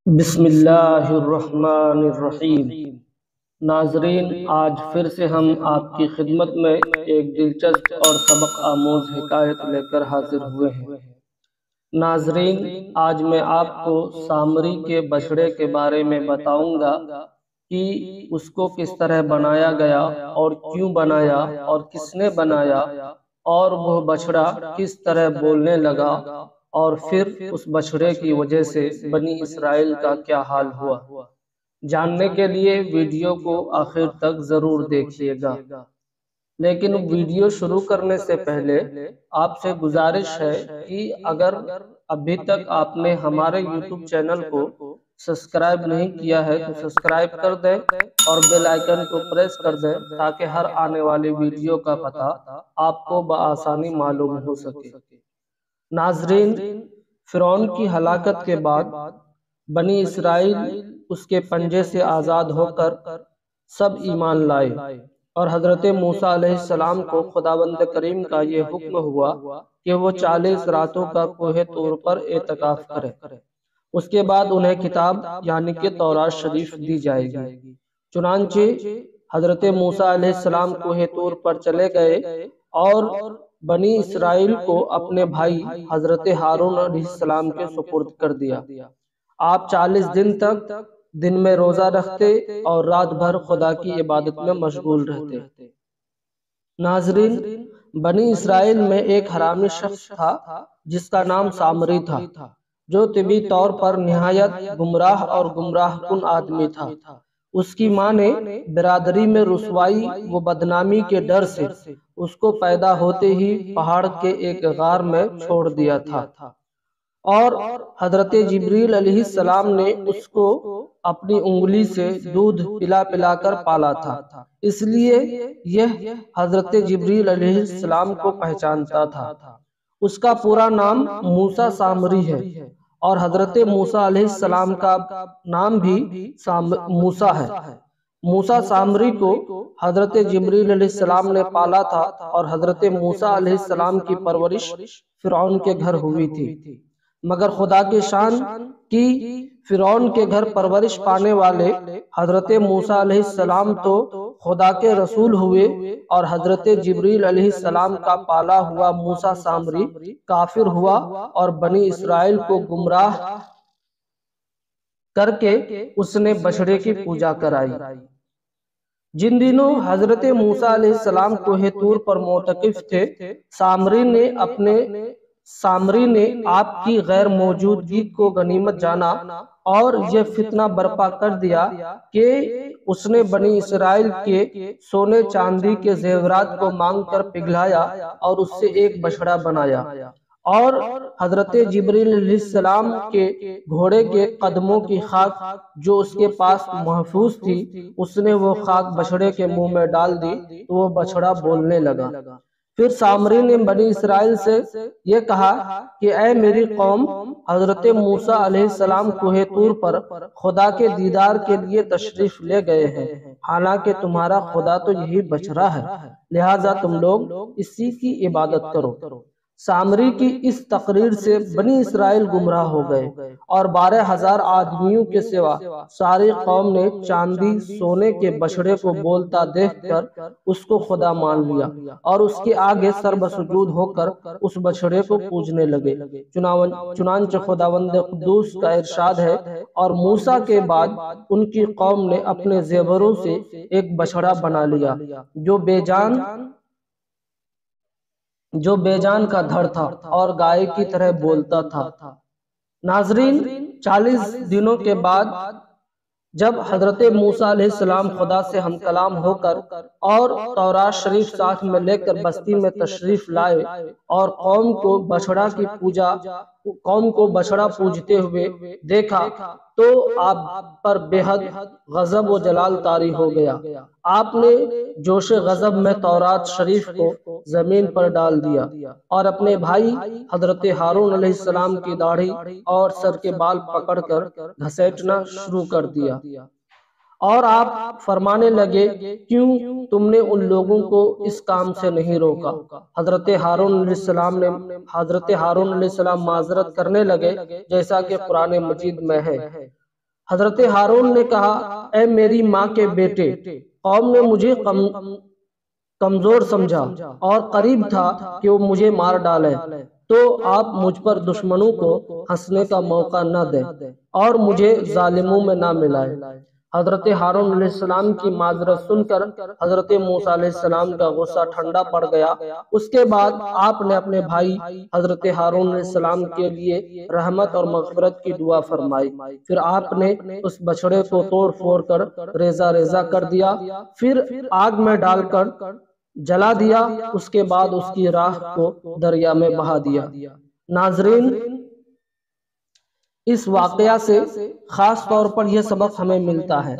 بسم اللہ الرحمن الرحیم۔ ناظرین، آج پھر سے ہم آپ کی خدمت میں ایک دلچسپ اور سبق آموز حکایت لے کر حاضر ہوئے ہیں۔ ناظرین، آج میں آپ کو سامری کے بچھڑے کے بارے میں بتاؤں گا کہ اس کو کس طرح بنایا گیا اور کیوں بنایا اور کس نے بنایا، اور وہ بچھڑا کس طرح بولنے لگا، اور پھر اس بچھڑے کی وجہ سے بنی اسرائیل کا کیا حال ہوا۔ جاننے کے لیے ویڈیو کو آخر تک ضرور دیکھیے گا۔ لیکن ویڈیو شروع کرنے سے پہلے آپ سے گزارش ہے کہ اگر ابھی تک آپ نے ہمارے یوٹیوب چینل کو سبسکرائب نہیں کیا ہے تو سبسکرائب کر دیں اور بیل آئیکن کو پریس کر دیں تاکہ ہر آنے والی ویڈیو کا پتہ آپ کو بآسانی معلوم ہو سکے۔ ناظرین، فرعون کی ہلاکت کے بعد بنی اسرائیل اس کے پنجے سے آزاد ہو کر سب ایمان لائے، اور حضرت موسیٰ علیہ السلام کو خداوند کریم کا یہ حکم ہوا کہ وہ 40 راتوں کا کوہ طور پر اعتکاف کرے۔ اس کے بعد انہیں کتاب یعنی کہ تورات شریف دی جائے گی۔ چنانچہ حضرت موسیٰ علیہ السلام کوہ طور پر چلے گئے اور بنی اسرائیل کو اپنے بھائی حضرت ہارون علیہ السلام کے سپرد کر دیا۔ آپ 40 دن تک دن میں روزہ رکھتے اور رات بھر خدا کی عبادت میں مشغول رہتے۔ ناظرین، بنی اسرائیل میں ایک حرامی شخص تھا جس کا نام سامری تھا، جو طبی طور پر نہایت گمراہ اور گمراہ کن آدمی تھا۔ اس کی ماں نے برادری میں رسوائی و بدنامی کے ڈر سے اس کو پیدا ہوتے ہی پہاڑ کے ایک غار میں چھوڑ دیا تھا، اور حضرت جبریل علیہ السلام نے اس کو اپنی انگلی سے دودھ پلا پلا کر پالا تھا، اس لیے یہ حضرت جبریل علیہ السلام کو پہچانتا تھا۔ اس کا پورا نام موسیٰ سامری ہے، اور حضرت موسیٰ علیہ السلام کا نام بھی موسیٰ ہے۔ موسیٰ سامری کو حضرت جبریل علیہ السلام نے پالا تھا، اور حضرت موسیٰ علیہ السلام کی پرورش فرعون کے گھر ہوئی تھی۔ مگر خدا کی شان کی فرعون کے گھر پرورش پانے والے حضرت موسیٰ علیہ السلام تو خدا کے رسول ہوئے، اور حضرت جبریل علیہ السلام کا پالا ہوا موسیٰ سامری کافر ہوا اور بنی اسرائیل کو گمراہ کر کے اس نے بچھڑے کی پوجا کرائی۔ جن دنوں حضرت موسیٰ علیہ السلام کوہ طور پر معتکف تھے، سامری نے آپ کی غیر موجودگی کو غنیمت جانا اور یہ فتنہ برپا کر دیا کہ اس نے بنی اسرائیل کے سونے چاندی کے زیورات کو مانگ کر پگھلایا اور اس سے ایک بچھڑا بنایا، اور حضرت جبریل علیہ السلام کے گھوڑے کے قدموں کی خاک جو اس کے پاس محفوظ تھی، اس نے وہ خاک بچھڑے کے منہ میں ڈال دی تو وہ بچھڑا بولنے لگا۔ پھر سامری نے بنی اسرائیل سے یہ کہا کہ اے میری قوم، حضرت موسیٰ علیہ السلام کوہ طور پر خدا کے دیدار کے لیے تشریف لے گئے ہیں، حالانکہ تمہارا خدا تو یہی بچھڑا ہے، لہٰذا تم لوگ اسی کی عبادت کرو۔ سامری کی اس تقریر سے بنی اسرائیل گمراہ ہو گئے، اور 12,000 آدمیوں کے سوا ساری قوم نے چاندی سونے کے بچھڑے کو بولتا دیکھ کر اس کو خدا مان لیا، اور اس کے آگے سر بسجود ہو کر اس بچھڑے کو پوجنے لگے۔ چنانچہ خداوند قدوس کا ارشاد ہے، اور موسیٰ کے بعد ان کی قوم نے اپنے زیوروں سے ایک بچھڑا بنا لیا جو بے جان کا دھڑ تھا اور گائے کی طرح بولتا تھا۔ ناظرین، 40 دنوں کے بعد جب حضرت موسیٰ علیہ السلام خدا سے ہم کلام ہو کر اور تورات شریف ساتھ میں لے کر بستی میں تشریف لائے اور قوم کو بچھڑا پوجتے ہوئے دیکھا تو آپ پر بے حد غضب و جلال طاری ہو گیا۔ آپ نے جوش غضب میں تورات شریف کو زمین پر ڈال دیا اور اپنے بھائی حضرت ہارون علیہ السلام کی داڑھی اور سر کے بال پکڑ کر گھسیٹنا شروع کر دیا، اور آپ فرمانے لگے، کیوں تم نے ان لوگوں کو اس کام سے نہیں روکا؟ حضرت ہارون علیہ السلام معذرت کرنے لگے، جیسا کہ قرآن مجید میں ہے، حضرت ہارون نے کہا اے میری ماں کے بیٹے، قوم نے مجھے کمزور سمجھا اور قریب تھا کہ وہ مجھے مار ڈالے، تو آپ مجھ پر دشمنوں کو ہنسنے کا موقع نہ دیں اور مجھے ظالموں میں نہ ملائے۔ حضرت ہارون علیہ السلام کی معذرت سن کر حضرت موسیٰ علیہ السلام کا غصہ ٹھنڈا پڑ گیا۔ اس کے بعد آپ نے اپنے بھائی حضرت ہارون علیہ السلام کے لیے رحمت اور مغفرت کی دعا فرمائی۔ پھر آپ نے اس بچڑے کو توڑ پھوڑ کر ریزہ ریزہ کر دیا، پھر آگ میں ڈال کر جلا دیا، اس کے بعد اس کی راہ کو دریا میں بہا دیا۔ ناظرین، اس واقعہ سے خاص طور پر یہ سبق ہمیں ملتا ہے،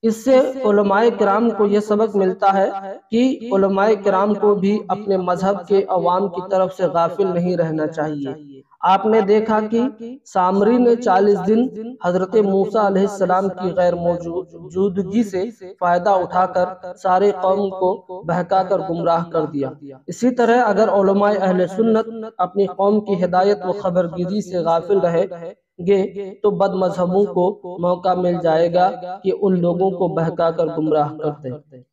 اس سے علماء کرام کو یہ سبق ملتا ہے کہ علماء کرام کو بھی اپنے مذہب کے عوام کی طرف سے غافل نہیں رہنا چاہیے۔ آپ نے دیکھا کہ سامری نے 40 دن حضرت موسیٰ علیہ السلام کی غیر موجودگی سے فائدہ اٹھا کر سارے قوم کو بہکا کر گمراہ کر دیا۔ اسی طرح اگر علماء اہل سنت اپنی قوم کی ہدایت و خبرگیری سے غافل رہے گے تو بد مذہبوں کو موقع مل جائے گا کہ ان لوگوں کو بہکا کر گمراہ کر دیں۔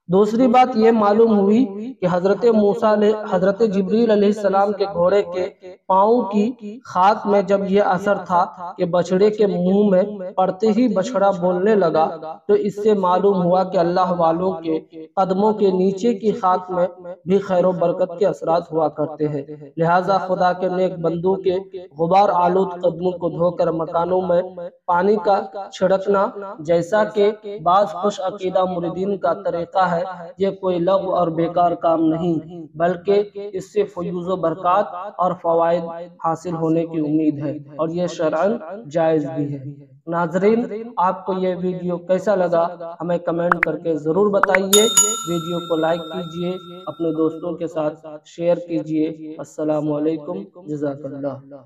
دوسری بات یہ معلوم ہوئی کہ حضرت جبریل علیہ السلام کے گھوڑے کے پاؤں کی خاک میں جب یہ اثر تھا کہ بچڑے کے منہ میں پڑتے ہی بچڑا بولنے لگا، تو اس سے معلوم ہوا کہ اللہ والوں کے قدموں کے نیچے کی خاک میں بھی خیر و برکت کے اثرات ہوا کرتے ہیں۔ لہٰذا خدا کے نیک بندوں کے غبار آلود قدموں کو دھو کر مکانوں میں پانی کا چھڑکنا، جیسا کہ بعض خوش عقیدہ مریدین کا طریقہ ہے، یہ کوئی لغو اور بیکار کام نہیں، بلکہ اس سے فیوز و برکات اور فوائد حاصل ہونے کی امید ہے، اور یہ شرعاً جائز بھی ہے۔ ناظرین، آپ کو یہ ویڈیو کیسا لگا ہمیں کمنٹ کر کے ضرور بتائیے۔ ویڈیو کو لائک کیجئے، اپنے دوستوں کے ساتھ شیئر کیجئے۔ السلام علیکم، جزاک اللہ۔